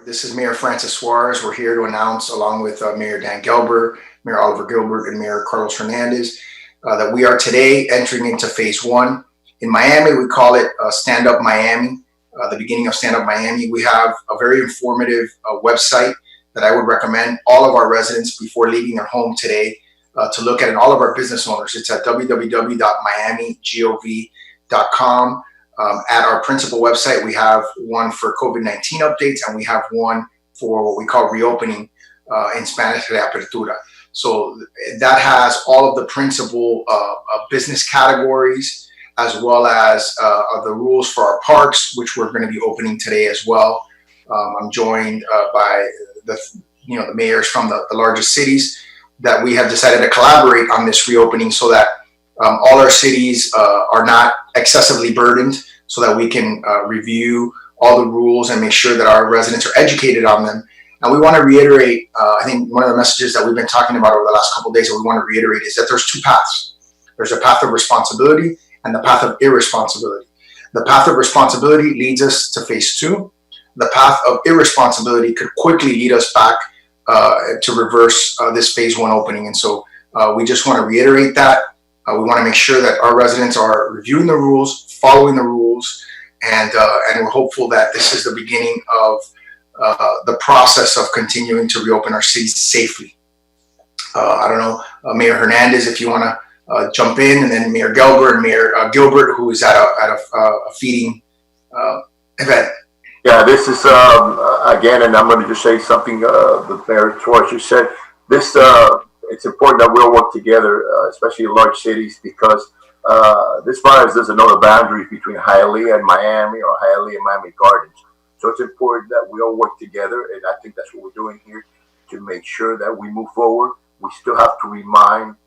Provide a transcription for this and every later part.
This is Mayor Francis Suarez. We're here to announce, along with Mayor Dan Gelbert, Mayor Oliver Gilbert, and Mayor Carlos Hernandez, that we are today entering into phase one. In Miami, we call it Stand Up Miami, the beginning of Stand Up Miami. We have a very informative website that I would recommend all of our residents before leaving their home today to look at, and all of our business owners. It's at www.miamigov.com. At our principal website, we have one for COVID-19 updates, and we have one for what we call reopening, in Spanish, reapertura. So that has all of the principal business categories, as well as the rules for our parks, which we're going to be opening today as well. I'm joined by the mayors from the largest cities that we have decided to collaborate on this reopening, so that all our cities are not excessively burdened, so that we can review all the rules and make sure that our residents are educated on them. And we want to reiterate, I think one of the messages that we've been talking about over the last couple of days that we want to reiterate is that there's two paths. There's a path of responsibility and the path of irresponsibility. The path of responsibility leads us to phase two. The path of irresponsibility could quickly lead us back to reverse this phase one opening. And so we just want to reiterate that. We want to make sure that our residents are reviewing the rules, following the rules, and we're hopeful that this is the beginning of the process of continuing to reopen our cities safely. I don't know, Mayor Hernandez, if you want to jump in, and then Mayor Gelbert and Mayor Gilbert, who is at a feeding event. Yeah, this is again, and I'm going to just say something that Mayor Suarez just said. This it's important that we all work together, especially in large cities, because this virus doesn't know the boundaries between Hialeah and Miami, or Hialeah and Miami Gardens. So it's important that we all work together, and I think that's what we're doing here to make sure that we move forward. We still have to remind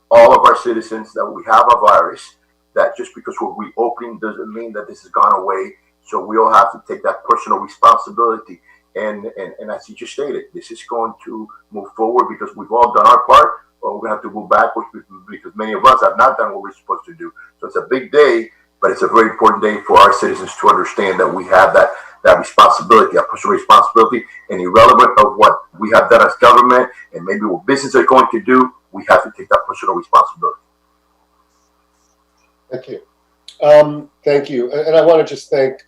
all of our citizens that we have a virus, that just because we're reopening doesn't mean that this has gone away. So we all have to take that personal responsibility. And as you just stated, this is going to move forward because we've all done our part, or we're going to have to move backwards because many of us have not done what we're supposed to do. So it's a big day, but it's a very important day for our citizens to understand that we have that responsibility, that personal responsibility, and irrelevant of what we have done as government and maybe what business are going to do, we have to take that personal responsibility. Thank you. Thank you. And I want to just thank,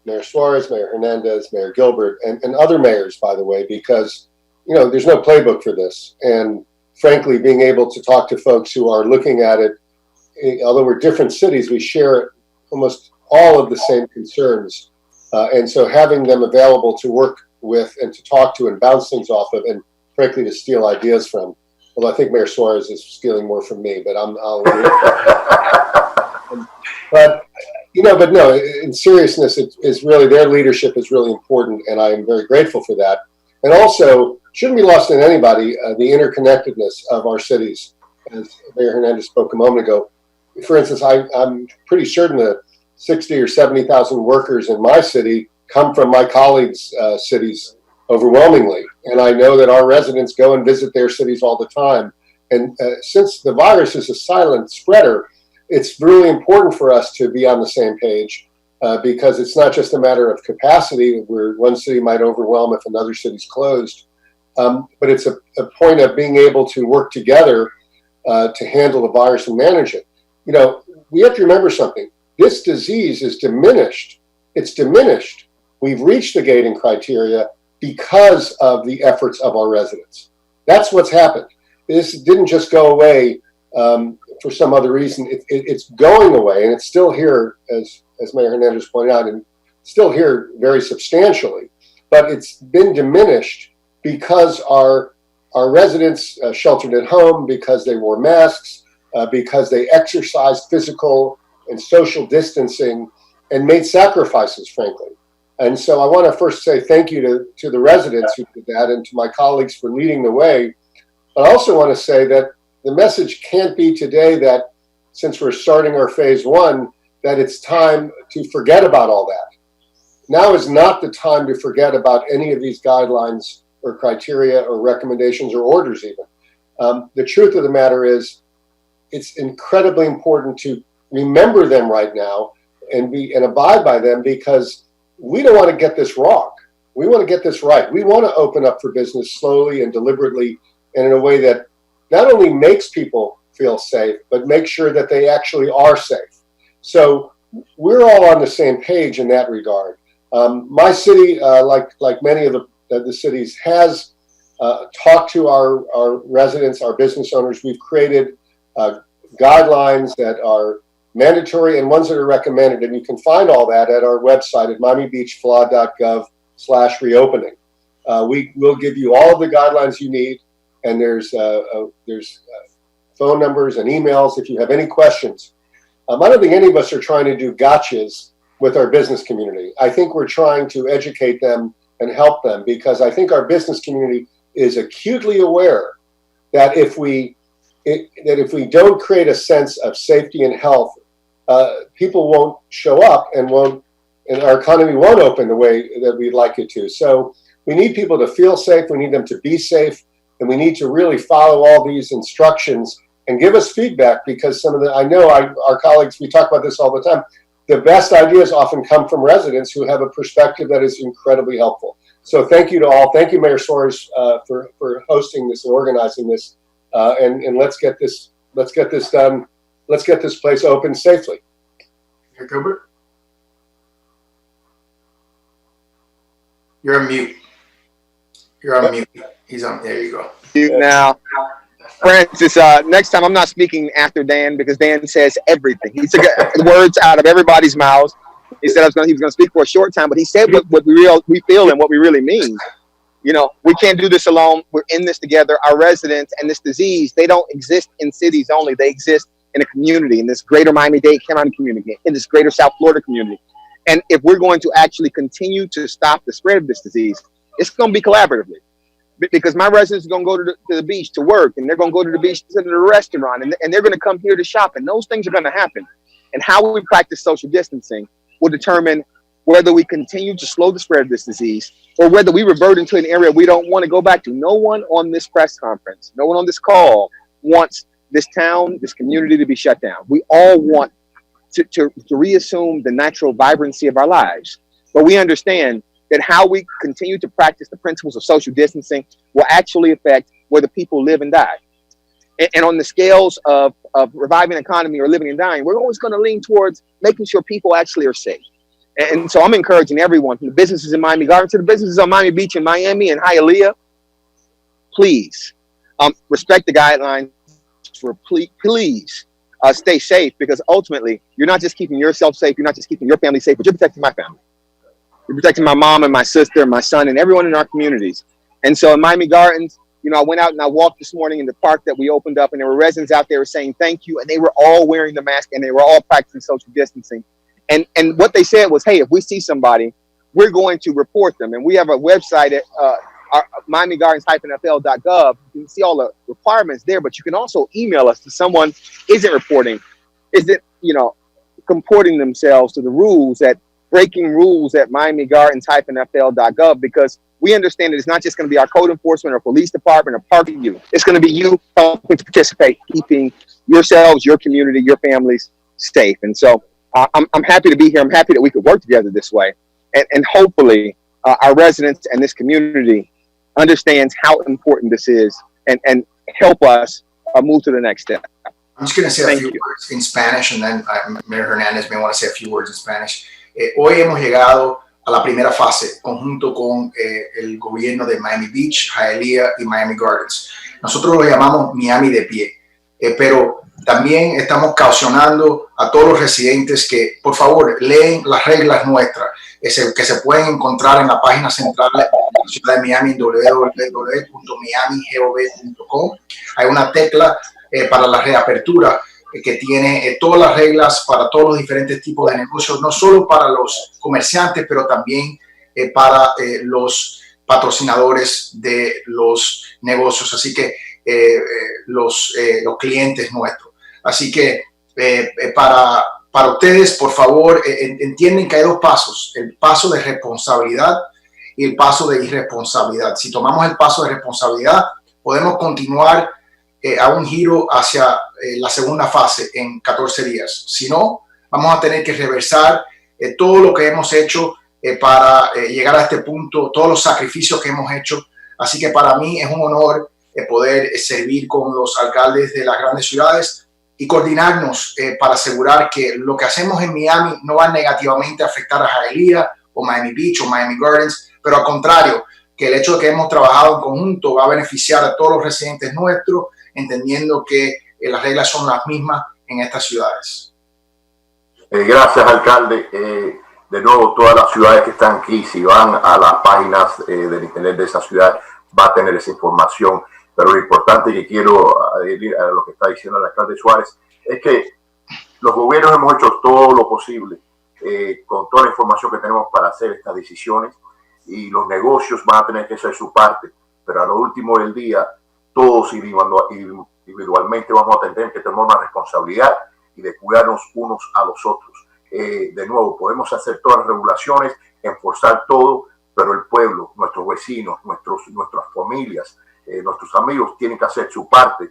Mayor Suarez, Mayor Hernandez, Mayor Gilbert, and other mayors, by the way, because, there's no playbook for this. And frankly, being able to talk to folks who are looking at it, although we're different cities, we share almost all of the same concerns. And so having them available to work with and to talk to and bounce things off of, and frankly, to steal ideas from, although I think Mayor Suarez is stealing more from me, but but no, in seriousness, it is really, their leadership is really important, and I am very grateful for that. And also, shouldn't be lost in anybody, the interconnectedness of our cities, as Mayor Hernandez spoke a moment ago. For instance, I'm pretty certain that 60 or 70,000 workers in my city come from my colleagues' cities overwhelmingly. And I know that our residents go and visit their cities all the time. And since the virus is a silent spreader, it's really important for us to be on the same page, because it's not just a matter of capacity where one city might overwhelm if another city's closed, but it's a point of being able to work together to handle the virus and manage it. We have to remember something. This disease is diminished. It's diminished. We've reached the gating criteria because of the efforts of our residents. That's what's happened. This didn't just go away for some other reason. It's going away, and it's still here, as Mayor Hernandez pointed out, and still here very substantially. But it's been diminished because our residents sheltered at home, because they wore masks, because they exercised physical and social distancing and made sacrifices, frankly. And so I want to first say thank you to the residents who did that and to my colleagues for leading the way. But I also want to say that the message can't be today that since we're starting our phase one, that it's time to forget about all that. Now is not the time to forget about any of these guidelines or criteria or recommendations or orders even. The truth of the matter is it's incredibly important to remember them right now and abide by them, because we don't want to get this wrong. We want to get this right. We want to open up for business slowly and deliberately and in a way that not only makes people feel safe, but make sure that they actually are safe. So we're all on the same page in that regard. My city, like many of the cities, has talked to our residents, our business owners. We've created guidelines that are mandatory and ones that are recommended, and you can find all that at our website at miamibeachfla.gov/reopening. We will give you all of the guidelines you need, and there's phone numbers and emails if you have any questions. I don't think any of us are trying to do gotchas with our business community. I think we're trying to educate them and help them, because I think our business community is acutely aware that if we don't create a sense of safety and health, people won't show up and our economy won't open the way that we'd like it to. So we need people to feel safe. We need them to be safe, and we need to really follow all these instructions and give us feedback, because I know our colleagues, we talk about this all the time. The best ideas often come from residents who have a perspective that is incredibly helpful. So thank you to all. Thank you, Mayor Suarez, for hosting this and organizing this. And let's get this done. Let's get this place open safely. Mayor Gilbert? You're on mute. You're on mute. He's on. There you go. Now, Francis, next time I'm not speaking after Dan, because Dan says everything. He took the words out of everybody's mouths. He said he was going to speak for a short time, but he said what we feel and what we really mean. You know, we can't do this alone. We're in this together. Our residents and this disease, they don't exist in cities only. They exist in a community, in this greater Miami-Dade County community, in this greater South Florida community. And if we're going to actually continue to stop the spread of this disease, it's going to be collaboratively. Because my residents are going to go to the beach to work, and they're going to go to the beach to the restaurant, and they're going to come here to shop, and those things are going to happen. And how we practice social distancing will determine whether we continue to slow the spread of this disease or whether we revert into an area we don't want to go back to. No one on this press conference, no one on this call wants this town, this community to be shut down. We all want to reassume the natural vibrancy of our lives. But we understand that how we continue to practice the principles of social distancing will actually affect whether people live and die. And on the scales of reviving the economy or living and dying, we're always going to lean towards making sure people actually are safe. And so I'm encouraging everyone, from the businesses in Miami Gardens to the businesses on Miami Beach in Miami and Hialeah, please respect the guidelines. Please stay safe, because ultimately you're not just keeping yourself safe, you're not just keeping your family safe, but you're protecting my family. You're protecting my mom and my sister and my son and everyone in our communities. And so in Miami Gardens, you know, I went out and I walked this morning in the park that we opened up, and there were residents out there saying thank you, and they were all wearing the mask and they were all practicing social distancing. And what they said was, hey, if we see somebody, we're going to report them. And we have a website at MiamiGardens-FL.gov. You can see all the requirements there, but you can also email us if someone isn't comporting themselves to the rules breaking rules at MiamiGardens-FL.gov, because we understand that it's not just going to be our code enforcement or police department or parking you. It's going to be you helping to participate, keeping yourselves, your community, your families safe. And so I'm happy to be here. I'm happy that we could work together this way. And hopefully our residents and this community understands how important this is and help us move to the next step. I'm just going to say a few words in Spanish, and then Mayor Hernandez may want to say a few words in Spanish. Hoy hemos llegado a la primera fase, conjunto con el gobierno de Miami Beach, Hialeah y Miami Gardens. Nosotros lo llamamos Miami de pie, pero también estamos caucionando a todos los residentes que, por favor, leen las reglas nuestras, que se pueden encontrar en la página central de la ciudad de Miami, www.miamigov.com. Hay una tecla para la reapertura que tiene todas las reglas para todos los diferentes tipos de negocios, no solo para los comerciantes, pero también para los patrocinadores de los negocios, así que los clientes nuestros. Así que para ustedes, por favor, entienden que hay dos pasos, el paso de responsabilidad y el paso de irresponsabilidad. Si tomamos el paso de responsabilidad, podemos continuar a un giro hacia la segunda fase en 14 días. Si no, vamos a tener que reversar todo lo que hemos hecho para llegar a este punto, todos los sacrificios que hemos hecho. Así que para mí es un honor poder servir con los alcaldes de las grandes ciudades y coordinarnos para asegurar que lo que hacemos en Miami no va negativamente a afectar a Hialeah o Miami Beach o Miami Gardens, pero al contrario, que el hecho de que hemos trabajado en conjunto va a beneficiar a todos los residentes nuestros, entendiendo que las reglas son las mismas en estas ciudades. Gracias, alcalde. De nuevo, todas las ciudades que están aquí, si van a las páginas del internet de esa ciudad, va a tener esa información. Pero lo importante que quiero adherir a lo que está diciendo el alcalde Suárez es que los gobiernos hemos hecho todo lo posible con toda la información que tenemos para hacer estas decisiones, y los negocios van a tener que hacer su parte, pero a lo último del día todos individualmente vamos a tener que tomar una responsabilidad y de cuidarnos unos a los otros. De nuevo, podemos hacer todas las regulaciones, enforzar todo, pero el pueblo, nuestros vecinos, nuestras familias, nuestros amigos tienen que hacer su parte,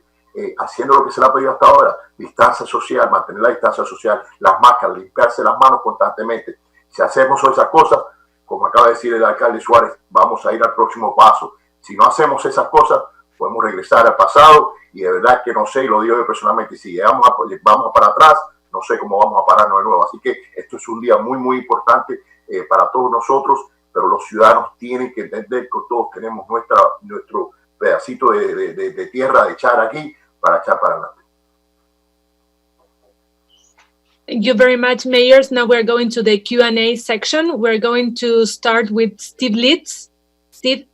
haciendo lo que se le ha pedido hasta ahora: distancia social, mantener la distancia social, las máscaras, limpiarse las manos constantemente. Si hacemos esas cosas, como acaba de decir el alcalde Suárez, vamos a ir al próximo paso. Si no hacemos esas cosas, podemos regresar al pasado, y de verdad que no sé, y lo digo yo personalmente, si vamos para atrás, no sé cómo vamos a pararnos de nuevo. Así que esto es un día muy, muy importante para todos nosotros, pero los ciudadanos tienen que entender que todos tenemos nuestro pedacito de tierra de echar aquí para echar para adelante. Thank you very much, Mayors. Now we're going to the Q&A section. We're going to start with Steve Litz. Steve?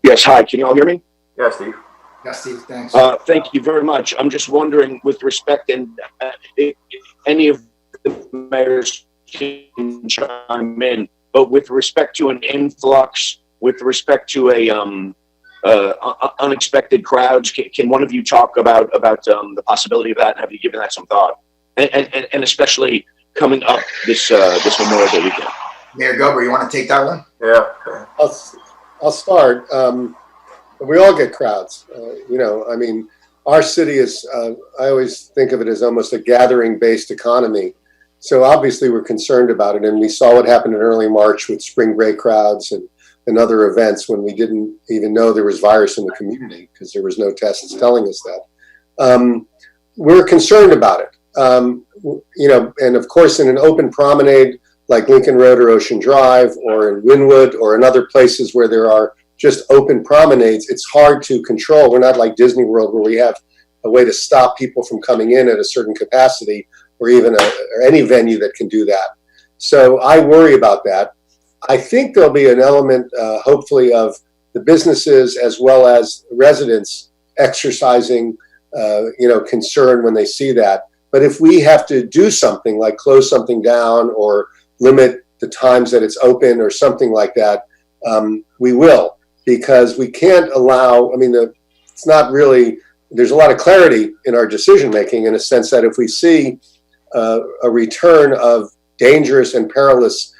Yes, hi, can you all hear me? Yeah, Steve. Yeah, Steve, thanks. Thank you very much. I'm just wondering, with respect, and if any of the mayors can chime in, but with respect to an influx, with respect to unexpected crowds, can one of you talk about the possibility of that, and have you given that some thought? And especially coming up this Memorial Day weekend. Mayor Gubber, you want to take that one? Yeah. I'll start. We all get crowds. I mean, our city is, I always think of it as almost a gathering-based economy. So obviously we're concerned about it. And we saw what happened in early March with spring break crowds and other events when we didn't even know there was virus in the community because there was no tests telling us that. We're concerned about it. And of course, in an open promenade like Lincoln Road or Ocean Drive or in Wynwood or in other places where there are just open promenades, it's hard to control. We're not like Disney World where we have a way to stop people from coming in at a certain capacity, or even or any venue that can do that. So I worry about that. I think there'll be an element, hopefully, of the businesses as well as residents exercising, concern when they see that. But if we have to do something like close something down or limit the times that it's open or something like that, we will, because we can't allow, it's not really, there's a lot of clarity in our decision making in a sense that if we see a return of dangerous and perilous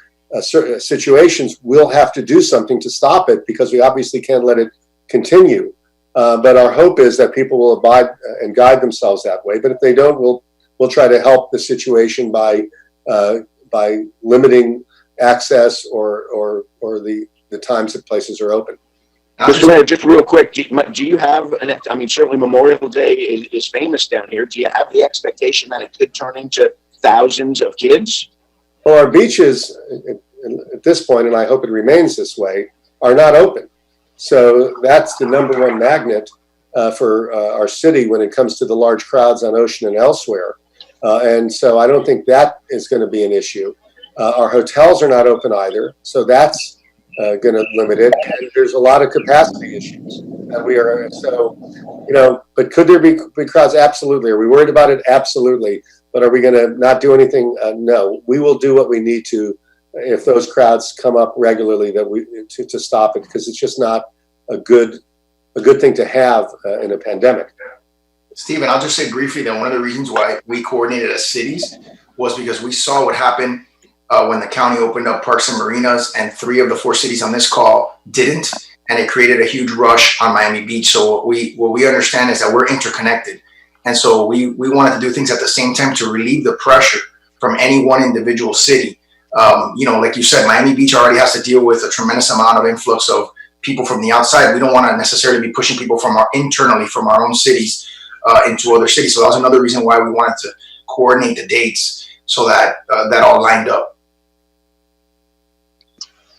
situations, we'll have to do something to stop it, because we obviously can't let it continue. But our hope is that people will abide and guide themselves that way. But if they don't, we'll try to help the situation by limiting access or the times that places are open. Mr. Mayor, just real quick, do you have, certainly Memorial Day is famous down here. Do you have the expectation that it could turn into thousands of kids? Well, our beaches at this point, and I hope it remains this way, are not open. So that's the number one magnet for our city when it comes to the large crowds on Ocean and elsewhere. And so I don't think that is going to be an issue. Our hotels are not open either, so that's going to limit it. And there's a lot of capacity issues. We are so, but could there be big crowds? Absolutely. Are we worried about it? Absolutely. But are we going to not do anything? No. We will do what we need to if those crowds come up regularly to stop it, because it's just not a good thing to have in a pandemic. Stephen, I'll just say briefly that one of the reasons why we coordinated as cities was because we saw what happened when the county opened up parks and marinas, and 3 of the 4 cities on this call didn't, and it created a huge rush on Miami Beach. So what we understand is that we're interconnected, and so we wanted to do things at the same time to relieve the pressure from any one individual city. Like you said, Miami Beach already has to deal with a tremendous amount of influx of people from the outside. We don't want to necessarily be pushing people from internally from our own cities into other cities. So that was another reason why we wanted to coordinate the dates so that that all lined up.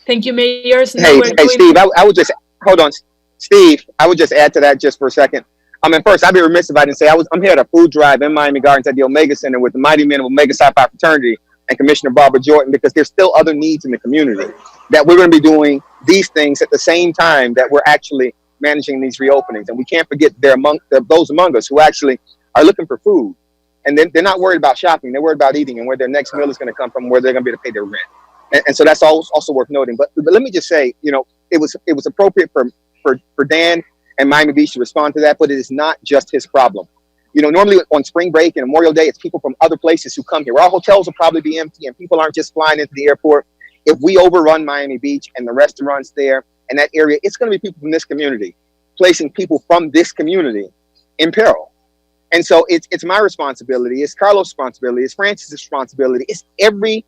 Thank you, mayors. Hey, Steve, I would just, hold on. Steve, I would just add to that just for a second. First, I'd be remiss if I didn't say I'm here at a food drive in Miami Gardens at the Omega Center with the mighty men of Omega Psi Phi Fraternity and Commissioner Barbara Jordan, because there's still other needs in the community that we're going to be doing these things at the same time that we're actually managing these reopenings. And we can't forget those among us who actually are looking for food. And they're not worried about shopping. They're worried about eating and where their next meal is going to come from, where they're going to be able to pay their rent. And so that's also worth noting. But let me just say, it was appropriate for Dan and Miami Beach to respond to that, but it is not just his problem. Normally on spring break and Memorial Day, it's people from other places who come here. Our hotels will probably be empty and people aren't just flying into the airport. If we overrun Miami Beach and the restaurants there and that area, it's going to be people from this community, placing people from this community in peril. And so it's my responsibility, it's Carlos' responsibility, it's Francis' responsibility, it's every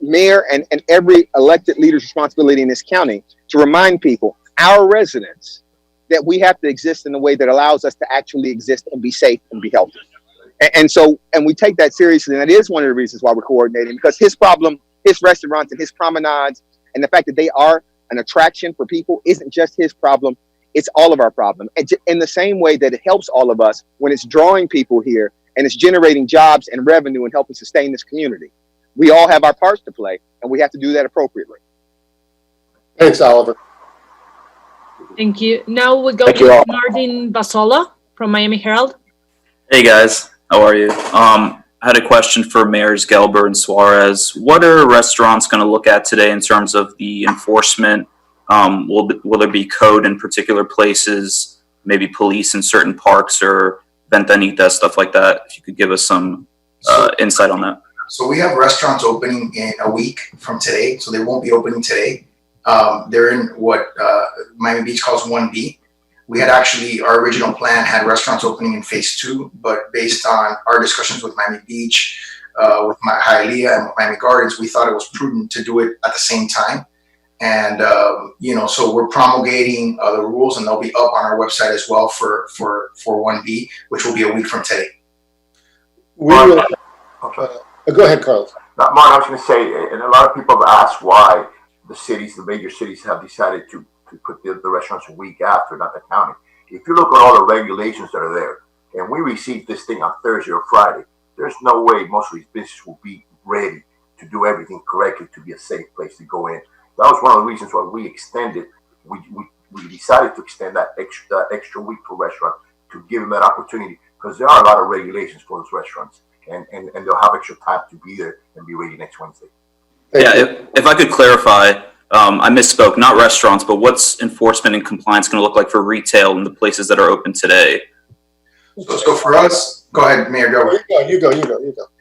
mayor and every elected leader's responsibility in this county to remind people, our residents, that we have to exist in a way that allows us to actually exist and be safe and be healthy. And we take that seriously. And that is one of the reasons why we're coordinating, because his problem, his restaurants and his promenades, and the fact that they are an attraction for people isn't just his problem. It's all of our problem. And in the same way that it helps all of us when it's drawing people here and it's generating jobs and revenue and helping sustain this community. We all have our parts to play, and we have to do that appropriately. Thanks, Oliver. Thank you. Now we go to Martin Basola from Miami Herald. Hey guys, how are you? I had a question for Mayors Gelber and Suarez. What are restaurants going to look at today in terms of the enforcement? Will there be code in particular places, maybe police in certain parks or Ventanita, stuff like that? If you could give us some insight on that. So we have restaurants opening in a week from today, so they won't be opening today. They're in what Miami Beach calls 1B. We had actually, our original plan had restaurants opening in phase 2, but based on our discussions with Miami Beach, with Hialeah and Miami Gardens, we thought it was prudent to do it at the same time. And, so we're promulgating the rules, and they'll be up on our website as well for 1B, which will be a week from today. Go ahead, Carlos. Mark, I was going to say, and a lot of people have asked why the major cities have decided to put the restaurants a week after, not the county. If you look at all the regulations that are there, and we received this thing on Thursday or Friday, there's no way most of these businesses will be ready to do everything correctly to be a safe place to go in. That was one of the reasons why we extended, we decided to extend that extra week for restaurants to give them that opportunity, because there are a lot of regulations for those restaurants, and they'll have extra time to be there and be ready next Wednesday. If I could clarify, I misspoke, not restaurants, but what's enforcement and compliance going to look like for retail in the places that are open today? So for us, go ahead, Mayor Gelber. You go.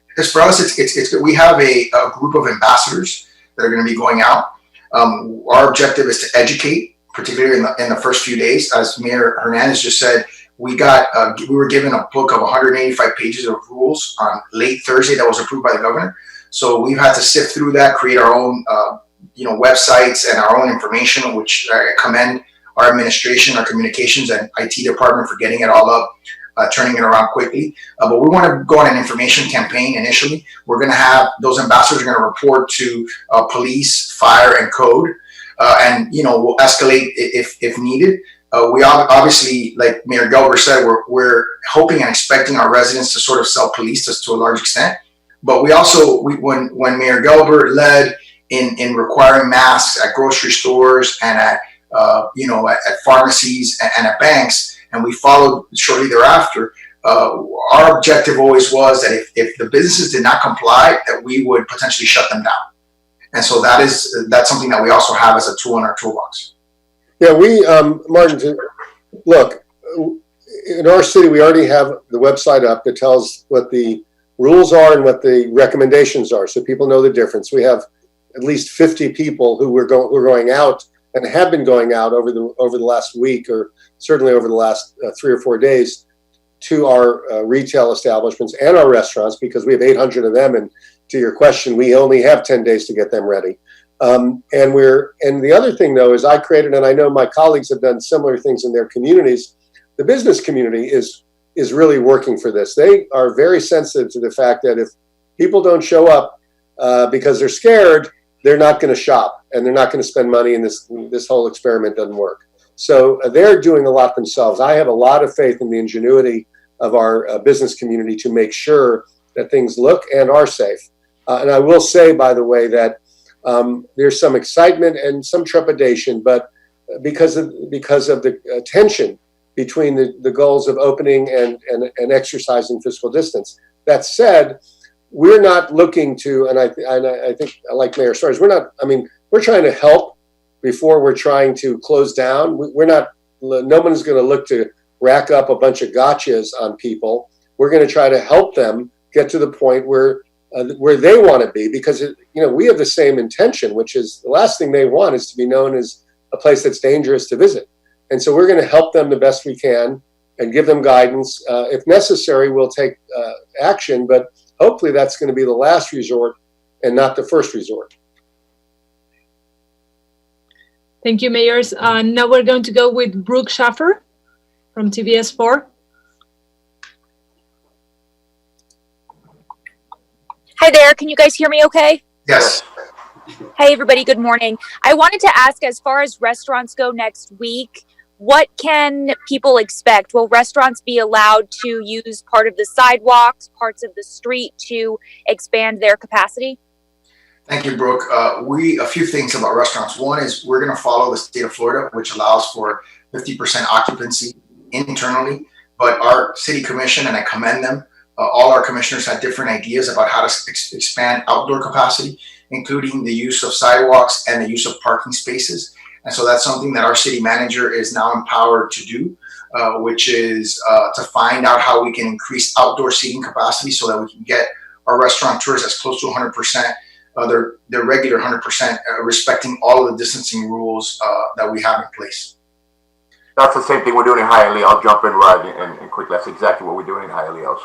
Because for us, it's we have a group of ambassadors that are going to be going out. Our objective is to educate, particularly in the first few days. As Mayor Hernandez just said, we were given a book of 185 pages of rules on late Thursday that was approved by the governor. So we've had to sift through that, create our own, websites and our own information, which I commend our administration, our communications and IT department for getting it all up, turning it around quickly. But we want to go on an information campaign initially. We're going to have those ambassadors are going to report to police, fire, and code, and we'll escalate if needed. We obviously, like Mayor Gelber said, we're hoping and expecting our residents to sort of self-police us to a large extent. But we also, when Mayor Gelber led in requiring masks at grocery stores and at at pharmacies and at banks, and we followed shortly thereafter. Our objective always was that if the businesses did not comply, that we would potentially shut them down. And so that's something that we also have as a tool in our toolbox. Yeah, Martin, look, in our city, we already have the website up that tells what the rules are and what the recommendations are, so people know the difference. We have at least 50 people who are going out and have been going out over the last week, or certainly over the last 3 or 4 days, to our retail establishments and our restaurants, because we have 800 of them. And to your question, we only have 10 days to get them ready. And the other thing, though, is I created, and I know my colleagues have done similar things in their communities. The business community is really working for this. They are very sensitive to the fact that if people don't show up because they're scared, they're not going to shop and they're not going to spend money, and this whole experiment doesn't work. So they're doing a lot themselves. I have a lot of faith in the ingenuity of our business community to make sure that things look and are safe. And I will say, by the way, that there's some excitement and some trepidation, but because of the tension between the goals of opening and exercising physical distance. That said, we're not looking to, and I think, like Mayor Suarez, we're trying to help before we're trying to close down. No one is going to look to rack up a bunch of gotchas on people. We're going to try to help them get to the point where they want to be, because we have the same intention, which is the last thing they want is to be known as a place that's dangerous to visit. And so we're going to help them the best we can and give them guidance. If necessary, we'll take action, but hopefully that's going to be the last resort and not the first resort. Thank you, Mayors. Now we're going to go with Brooke Schaffer from TVS4. Hi there. Can you guys hear me okay? Yes. Hey, everybody. Good morning. I wanted to ask, as far as restaurants go next week, what can people expect? Will restaurants be allowed to use part of the sidewalks, parts of the street to expand their capacity? Thank you, Brooke. A few things about restaurants. One is we're going to follow the state of Florida, which allows for 50% occupancy internally. But our city commission, and I commend them, all our commissioners had different ideas about how to expand outdoor capacity, including the use of sidewalks and the use of parking spaces. And so that's something that our city manager is now empowered to do, which is to find out how we can increase outdoor seating capacity so that we can get our restaurateurs as close to 100%, their regular 100%, respecting all of the distancing rules that we have in place. That's the same thing we're doing in Hialeah. I'll jump in right and quickly. That's exactly what we're doing in Hialeah.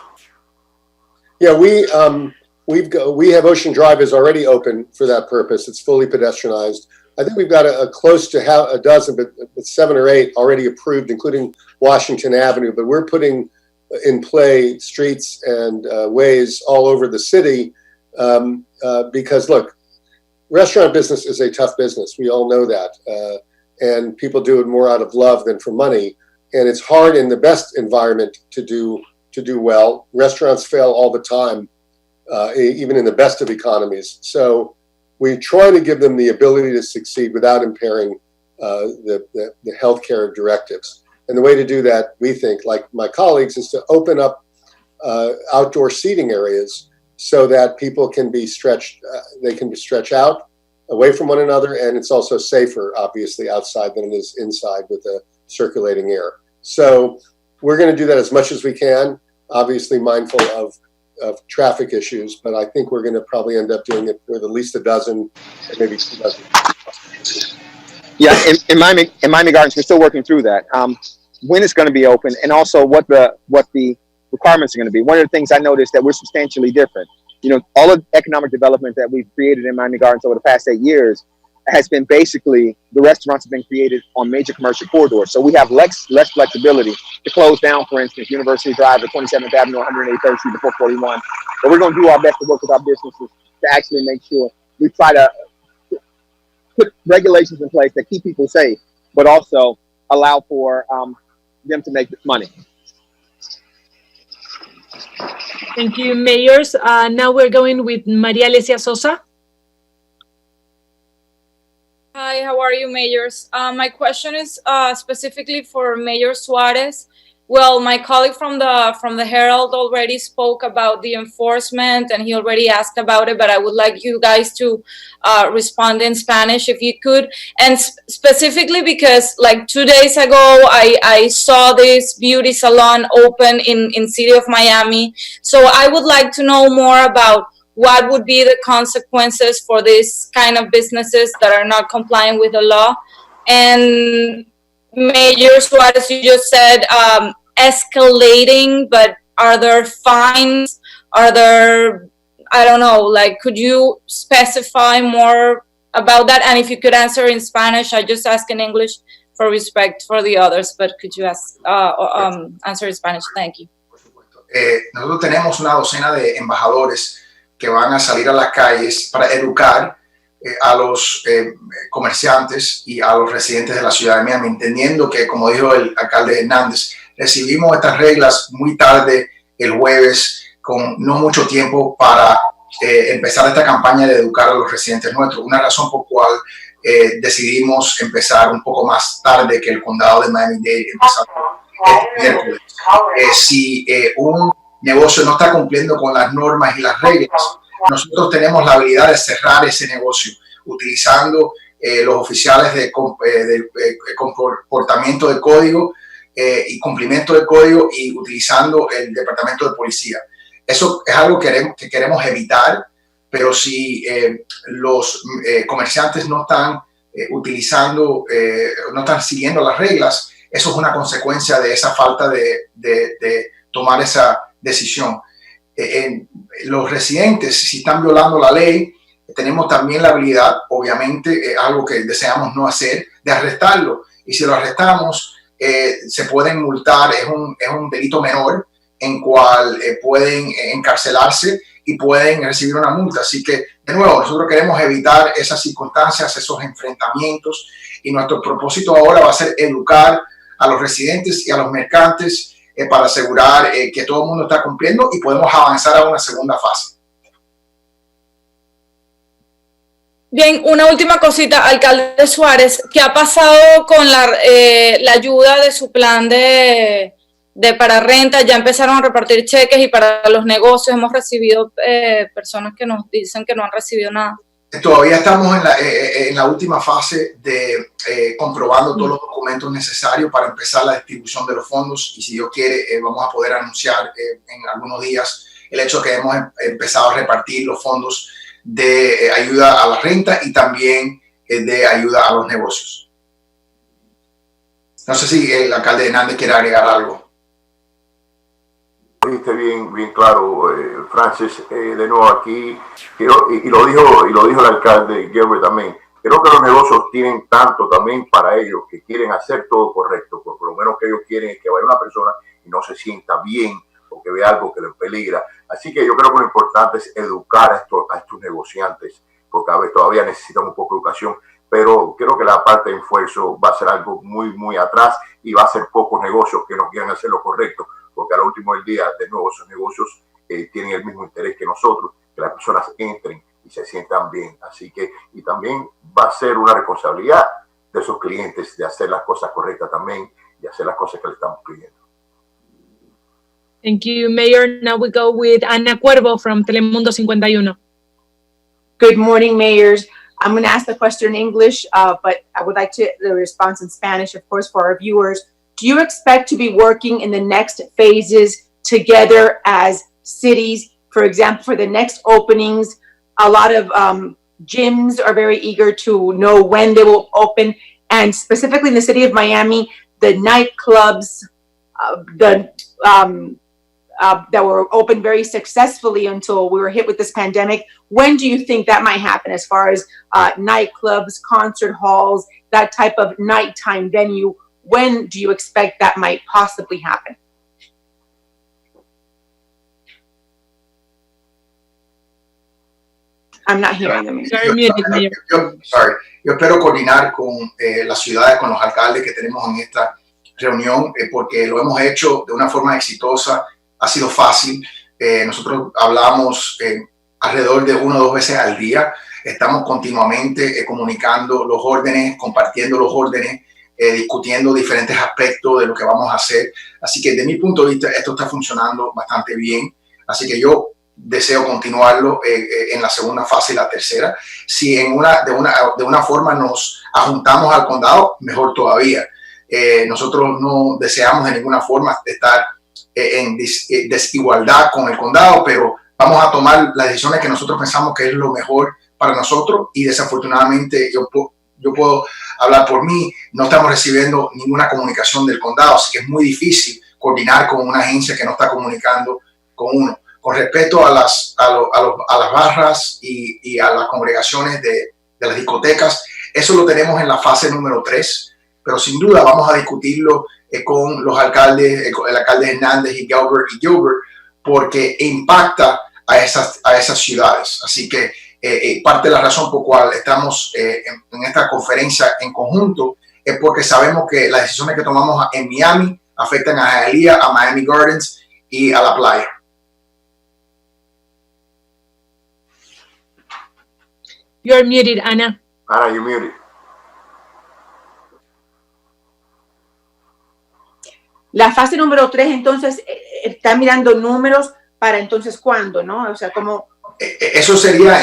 Yeah, we have Ocean Drive is already open for that purpose. It's fully pedestrianized. I think we've got a close to a dozen, but 7 or 8 already approved, including Washington Avenue. But we're putting in play streets and ways all over the city because, look, restaurant business is a tough business. We all know that. And people do it more out of love than for money. And it's hard in the best environment to do well. Restaurants fail all the time, even in the best of economies. So we try to give them the ability to succeed without impairing the healthcare directives. And the way to do that, we think, like my colleagues, is to open up outdoor seating areas so that people can be stretched. They can be stretched out away from one another, and it's also safer, obviously, outside than it is inside with the circulating air. So we're going to do that as much as we can, obviously mindful of traffic issues, but I think we're going to probably end up doing it with at least a dozen, maybe 2 dozen. Yeah, in Miami Gardens, we're still working through that. When it's going to be open, and also what the requirements are going to be. One of the things I noticed that we're substantially different. All of the economic development that we've created in Miami Gardens over the past 8 years has been basically, the restaurants have been created on major commercial corridors. So we have less flexibility to close down, for instance, University Drive at 27th Avenue, 183rd Street to 441. But we're going to do our best to work with our businesses to actually make sure we try to put regulations in place that keep people safe, but also allow for them to make money. Thank you, Mayors. Now we're going with Maria Alesia Sosa. Hi, how are you, mayors? My question is specifically for Mayor Suarez. Well, my colleague from the Herald already spoke about the enforcement, and he already asked about it. But I would like you guys to respond in Spanish, if you could, and specifically because, like 2 days ago, I saw this beauty salon open in city of Miami. So I would like to know more about what would be the consequences for these kind of businesses that are not complying with the law. And Mayor Suarez, you just said escalating, but are there fines? Are there, I don't know, like, could you specify more about that? And if you could answer in Spanish, I just ask in English for respect for the others, but could you answer in Spanish? Thank you. Nosotros tenemos una docena de embajadores que van a salir a las calles para educar a los comerciantes y a los residentes de la ciudad de Miami, entendiendo que, como dijo el alcalde Hernández, recibimos estas reglas muy tarde el jueves, con no mucho tiempo para empezar esta campaña de educar a los residentes nuestros. Una razón por cual decidimos empezar un poco más tarde que el condado de Miami-Dade, empezando este miércoles. Si un negocio no está cumpliendo con las normas y las reglas, nosotros tenemos la habilidad de cerrar ese negocio utilizando los oficiales de comportamiento de código y cumplimiento del código, y utilizando el departamento de policía. Eso es algo que queremos evitar, pero si los comerciantes no están utilizando, no están siguiendo las reglas, eso es una consecuencia de esa falta de tomar esa decisión. Los residentes, si están violando la ley, tenemos también la habilidad, obviamente, algo que deseamos no hacer, de arrestarlo. Y si lo arrestamos, se pueden multar, es un delito menor en cual pueden encarcelarse y pueden recibir una multa. Así que, de nuevo, nosotros queremos evitar esas circunstancias, esos enfrentamientos, y nuestro propósito ahora va a ser educar a los residentes y a los mercantes para asegurar que todo el mundo está cumpliendo y podemos avanzar a una segunda fase. Bien, una última cosita, alcalde Suárez, ¿qué ha pasado con la ayuda de su plan de para renta? Ya empezaron a repartir cheques, y para los negocios hemos recibido personas que nos dicen que no han recibido nada. Todavía estamos en la última fase de comprobando todos los documentos necesarios para empezar la distribución de los fondos, y si Dios quiere vamos a poder anunciar en algunos días el hecho de que hemos empezado a repartir los fondos de ayuda a la renta y también de ayuda a los negocios. No sé si el alcalde Hernández quiere agregar algo. Dijiste bien claro, Francis, de nuevo aquí, y lo dijo el alcalde Gilbert también. Creo que los negocios tienen tanto también para ellos, que quieren hacer todo correcto, porque lo menos que ellos quieren es que vaya una persona y no se sienta bien o que vea algo que le peligra. Así que yo creo que lo importante es educar a estos negociantes, porque a veces todavía necesitan un poco de educación, pero creo que la parte de esfuerzo va a ser algo muy atrás, y va a ser pocos negocios que no quieran hacer lo correcto, porque al último del día, de nuevo, esos negocios tienen el mismo interés que nosotros, que las personas entren y se sientan bien. Así que, y también va a ser una responsabilidad de esos clientes de hacer las cosas correctas también, y hacer las cosas que le estamos pidiendo. Thank you, Mayor. Now we go with Ana Cuervo from Telemundo 51. Good morning, mayors. I'm going to ask the question in English, but I would like the response in Spanish, of course, for our viewers. Do you expect to be working in the next phases together as cities? For example, for the next openings, a lot of gyms are very eager to know when they will open. And specifically in the city of Miami, the nightclubs that were open very successfully until we were hit with this pandemic. When do you think that might happen as far as nightclubs, concert halls, that type of nighttime venue? When do you expect that might possibly happen? I'm not hearing them. Yo espero coordinar con las ciudades, con los alcaldes que tenemos en esta reunión, porque lo hemos hecho de una forma exitosa. Ha sido fácil. Nosotros hablamos alrededor de 1 o 2 veces al día. Estamos continuamente comunicando los órdenes, compartiendo los órdenes, discutiendo diferentes aspectos de lo que vamos a hacer. Así que, desde mi punto de vista, esto está funcionando bastante bien. Así que yo deseo continuarlo en la segunda fase y la tercera. Si de una forma nos ajuntamos al condado, mejor todavía. Nosotros no deseamos de ninguna forma estar en desigualdad con el condado, pero vamos a tomar las decisiones que nosotros pensamos que es lo mejor para nosotros, y desafortunadamente yo puedo hablar por mí, no estamos recibiendo ninguna comunicación del condado, así que es muy difícil coordinar con una agencia que no está comunicando con uno. Con respecto a las barras y a las congregaciones de las discotecas, eso lo tenemos en la fase número 3, pero sin duda vamos a discutirlo con los alcaldes, el alcalde Hernández y Gilbert, porque impacta a esas ciudades. Así que parte de la razón por cual estamos en esta conferencia en conjunto es porque sabemos que las decisiones que tomamos en Miami afectan a Hialeah, a Miami Gardens y a la playa. You're muted, Ana. Ana, you're muted. La fase número 3, entonces, está mirando números para entonces cuándo, ¿no? O sea, como... Eso sería,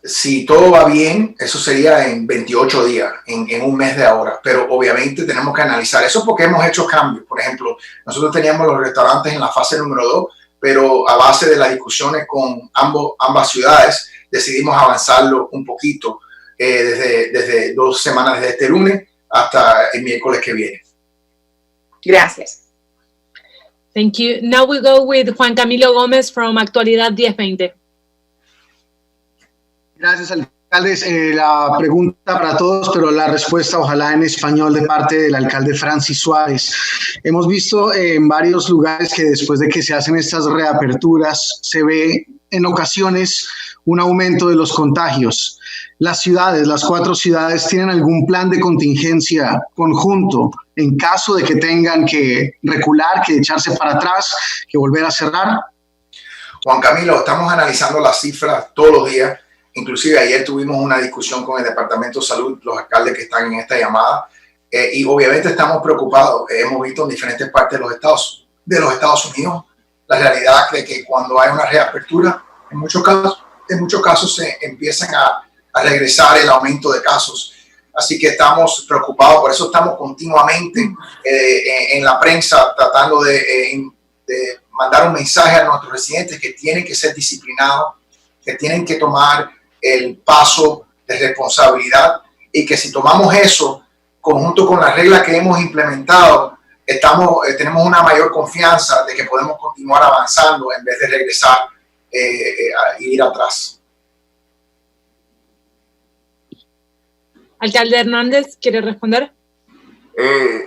si todo va bien, eso sería en 28 días, en un mes de ahora. Pero obviamente tenemos que analizar eso porque hemos hecho cambios. Por ejemplo, nosotros teníamos los restaurantes en la fase número 2, pero a base de las discusiones con ambas ciudades, decidimos avanzarlo un poquito desde 2 semanas, desde este lunes hasta el miércoles que viene. Gracias. Thank you. Now we go with Juan Camilo Gómez from Actualidad 1020. Gracias, alcaldes. La pregunta para todos, pero la respuesta ojalá en español de parte del alcalde Francis Suárez. Hemos visto en varios lugares que después de que se hacen estas reaperturas se ve en ocasiones un aumento de los contagios. Las ciudades, las 4 ciudades, ¿tienen algún plan de contingencia conjunto en caso de que tengan que recular, que echarse para atrás, que volver a cerrar? Juan Camilo, estamos analizando las cifras todos los días. Inclusive ayer tuvimos una discusión con el Departamento de Salud, los alcaldes que están en esta llamada, y obviamente estamos preocupados. Hemos visto en diferentes partes de los Estados Unidos la realidad de que cuando hay una reapertura, en muchos casos se empiezan a regresar el aumento de casos. Así que estamos preocupados, por eso estamos continuamente en la prensa tratando de mandar un mensaje a nuestros residentes que tienen que ser disciplinados, que tienen que tomar el paso de responsabilidad, y que si tomamos eso conjunto con las reglas que hemos implementado, tenemos una mayor confianza de que podemos continuar avanzando en vez de regresar e ir atrás. Alcalde Hernández, ¿quiere responder?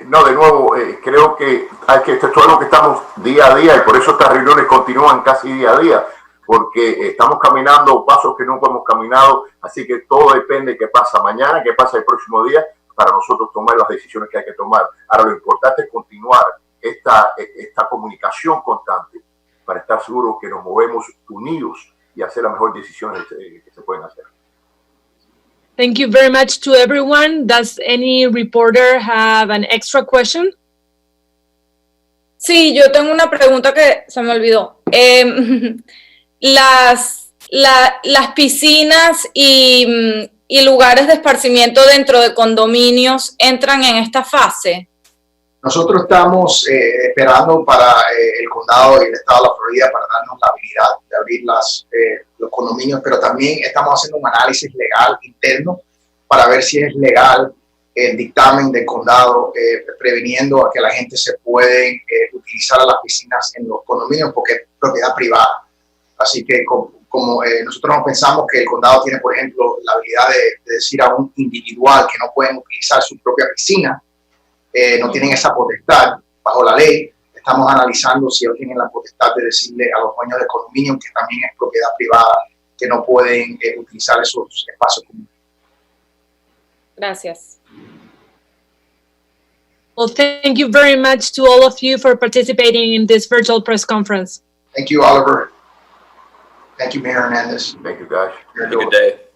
No, de nuevo, creo que esto es algo que estamos día a día, y por eso estas reuniones continúan casi día a día, porque estamos caminando pasos que nunca hemos caminado, así que todo depende de qué pasa mañana, qué pasa el próximo día, para nosotros tomar las decisiones que hay que tomar. Ahora, lo importante es continuar esta comunicación constante para estar seguros que nos movemos unidos y hacer las mejores decisiones que se pueden hacer. Thank you very much to everyone. Does any reporter have an extra question? Sí, yo tengo una pregunta que se me olvidó. Las piscinas y lugares de esparcimiento dentro de condominios entran en esta fase. Nosotros estamos esperando para el condado y el estado de la Florida para darnos la habilidad de abrir los condominios, pero también estamos haciendo un análisis legal interno para ver si es legal el dictamen del condado previniendo a que la gente se puede utilizar las piscinas en los condominios porque es propiedad privada. Así que como nosotros no pensamos que el condado tiene, por ejemplo, la habilidad de decir a un individual que no pueden utilizar su propia piscina, no tienen esa potestad bajo la ley. Estamos analizando si ellos tienen la potestad de decirle a los dueños de condominio, que también es propiedad privada, que no pueden utilizar esos espacios comunes. Gracias. Well, thank you very much to all of you for participating in this virtual press conference. Thank you, Oliver. Thank you, Mayor Hernandez. Thank you, guys. Have a good day.